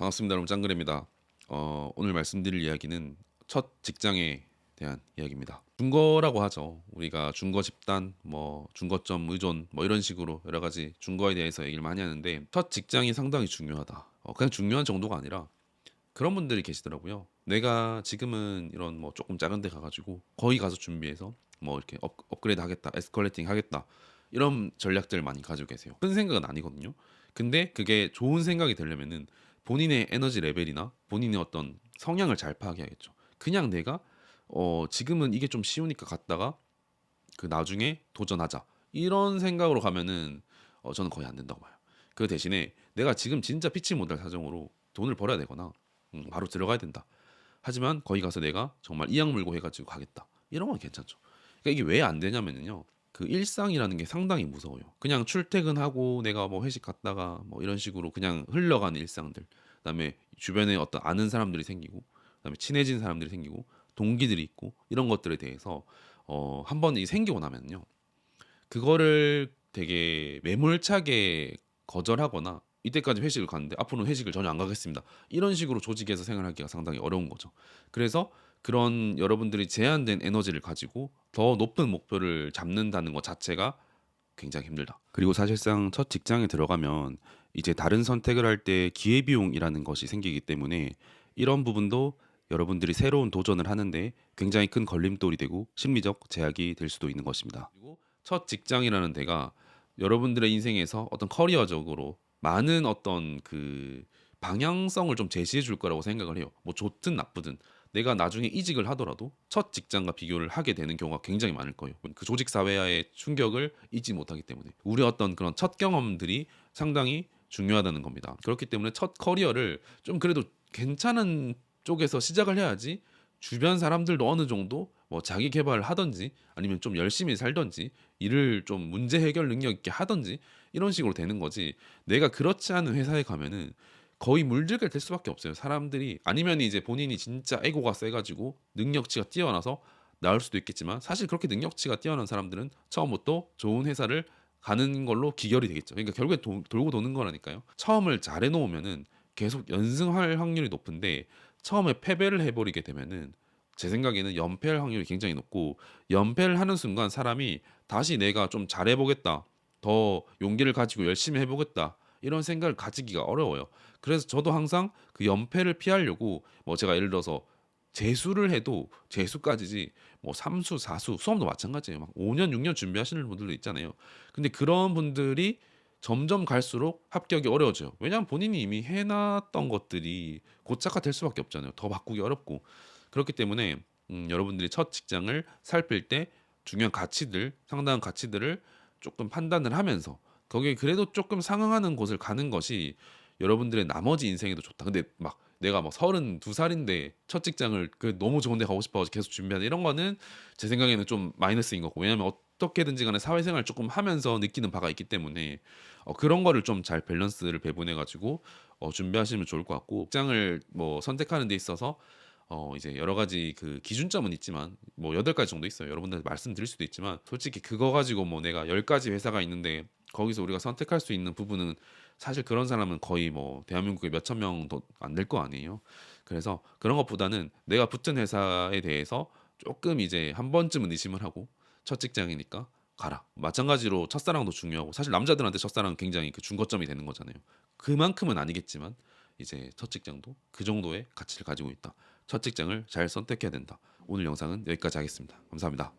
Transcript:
반갑습니다. 여러분 짱그레입니다. 오늘 말씀드릴 이야기는 첫 직장에 대한 이야기입니다. 중거라고 하죠. 우리가 중거 집단, 뭐 중거점 의존, 뭐 이런 식으로 여러 가지 중거에 대해서 얘기를 많이 하는데 첫 직장이 상당히 중요하다. 그냥 중요한 정도가 아니라 그런 분들이 계시더라고요. 내가 지금은 이런 뭐 조금 작은 데 가가지고 거기 가서 준비해서 뭐 이렇게 업그레이드 하겠다, 에스컬레이팅 하겠다 이런 전략들을 많이 가지고 계세요. 큰 생각은 아니거든요. 근데 그게 좋은 생각이 되려면은 본인의 에너지 레벨이나 본인의 어떤 성향을 잘 파악해야겠죠. 그냥 내가 지금은 이게 좀 쉬우니까 갔다가 그 나중에 도전하자 이런 생각으로 가면은 저는 거의 안 된다고 봐요. 그 대신에 내가 지금 진짜 피치 못할 사정으로 돈을 벌어야 되거나 바로 들어가야 된다. 하지만 거기 가서 내가 정말 이악 물고 해가지고 가겠다. 이런 건 괜찮죠. 그러니까 이게 왜 안 되냐면요. 그 일상이라는 게 상당히 무서워요. 그냥 출퇴근하고 내가 뭐 회식 갔다가 뭐 이런 식으로 그냥 흘러가는 일상들. 그다음에 주변에 어떤 아는 사람들이 생기고, 그다음에 친해진 사람들이 생기고, 동기들이 있고 이런 것들에 대해서 한번 이 생기고 나면요. 그거를 되게 매몰차게 거절하거나 이때까지 회식을 갔는데 앞으로는 회식을 전혀 안 가겠습니다. 이런 식으로 조직에서 생활하기가 상당히 어려운 거죠. 그래서 그런 여러분들이 제한된 에너지를 가지고 더 높은 목표를 잡는다는 것 자체가 굉장히 힘들다. 그리고 사실상 첫 직장에 들어가면 이제 다른 선택을 할 때 기회비용이라는 것이 생기기 때문에 이런 부분도 여러분들이 새로운 도전을 하는데 굉장히 큰 걸림돌이 되고 심리적 제약이 될 수도 있는 것입니다. 그리고 첫 직장이라는 데가 여러분들의 인생에서 어떤 커리어적으로 많은 어떤 그 방향성을 좀 제시해 줄 거라고 생각을 해요. 뭐 좋든 나쁘든 내가 나중에 이직을 하더라도 첫 직장과 비교를 하게 되는 경우가 굉장히 많을 거예요. 그 조직 사회와의 충격을 잊지 못하기 때문에 우리 어떤 그런 첫 경험들이 상당히 중요하다는 겁니다. 그렇기 때문에 첫 커리어를 좀 그래도 괜찮은 쪽에서 시작을 해야지 주변 사람들도 어느 정도 뭐 자기 개발을 하든지 아니면 좀 열심히 살든지 일을 좀 문제 해결 능력 있게 하든지 이런 식으로 되는 거지. 내가 그렇지 않은 회사에 가면은 거의 물들게 될 수밖에 없어요. 사람들이 아니면 이제 본인이 진짜 에고가 세가지고 능력치가 뛰어나서 나올 수도 있겠지만 사실 그렇게 능력치가 뛰어난 사람들은 처음부터 좋은 회사를 가는 걸로 기결이 되겠죠. 그러니까 결국에 돌고 도는 거라니까요. 처음을 잘 해놓으면은 계속 연승할 확률이 높은데 처음에 패배를 해버리게 되면은 제 생각에는 연패할 확률이 굉장히 높고 연패를 하는 순간 사람이 다시 내가 좀 잘해보겠다, 더 용기를 가지고 열심히 해보겠다 이런 생각을 가지기가 어려워요. 그래서 저도 항상 그 연패를 피하려고 뭐 제가 예를 들어서 재수를 해도 재수까지지 뭐 삼수, 사수, 수험도 마찬가지예요. 막 5년, 6년 준비하시는 분들도 있잖아요. 근데 그런 분들이 점점 갈수록 합격이 어려워져요. 왜냐하면 본인이 이미 해놨던 것들이 고착화될 수밖에 없잖아요. 더 바꾸기 어렵고 그렇기 때문에 여러분들이 첫 직장을 살필 때 중요한 가치들, 상당한 가치들을 조금 판단을 하면서 거기에 그래도 조금 상응하는 곳을 가는 것이 여러분들의 나머지 인생에도 좋다. 근데 막 내가 막 32살인데 첫 직장을 그 너무 좋은 데 가고 싶어 계속 준비하는 이런 거는 제 생각에는 좀 마이너스인 거고 왜냐면 어떻게든지 간에 사회생활 조금 하면서 느끼는 바가 있기 때문에 그런 거를 좀 잘 밸런스를 배분해 가지고 준비하시면 좋을 것 같고 직장을 뭐 선택하는 데 있어서 이제 여러 가지 그 기준점은 있지만 뭐 8가지 정도 있어요. 여러분들한테 말씀드릴 수도 있지만 솔직히 그거 가지고 뭐 내가 10가지 회사가 있는데 거기서 우리가 선택할 수 있는 부분은 사실 그런 사람은 거의 뭐 대한민국에 몇천 명도 안 될 거 아니에요. 그래서 그런 것보다는 내가 붙은 회사에 대해서 조금 이제 한 번쯤은 의심을 하고 첫 직장이니까 가라. 마찬가지로 첫사랑도 중요하고 사실 남자들한테 첫사랑은 굉장히 그 중거점이 되는 거잖아요. 그만큼은 아니겠지만 이제 첫 직장도 그 정도의 가치를 가지고 있다. 첫 직장을 잘 선택해야 된다. 오늘 영상은 여기까지 하겠습니다. 감사합니다.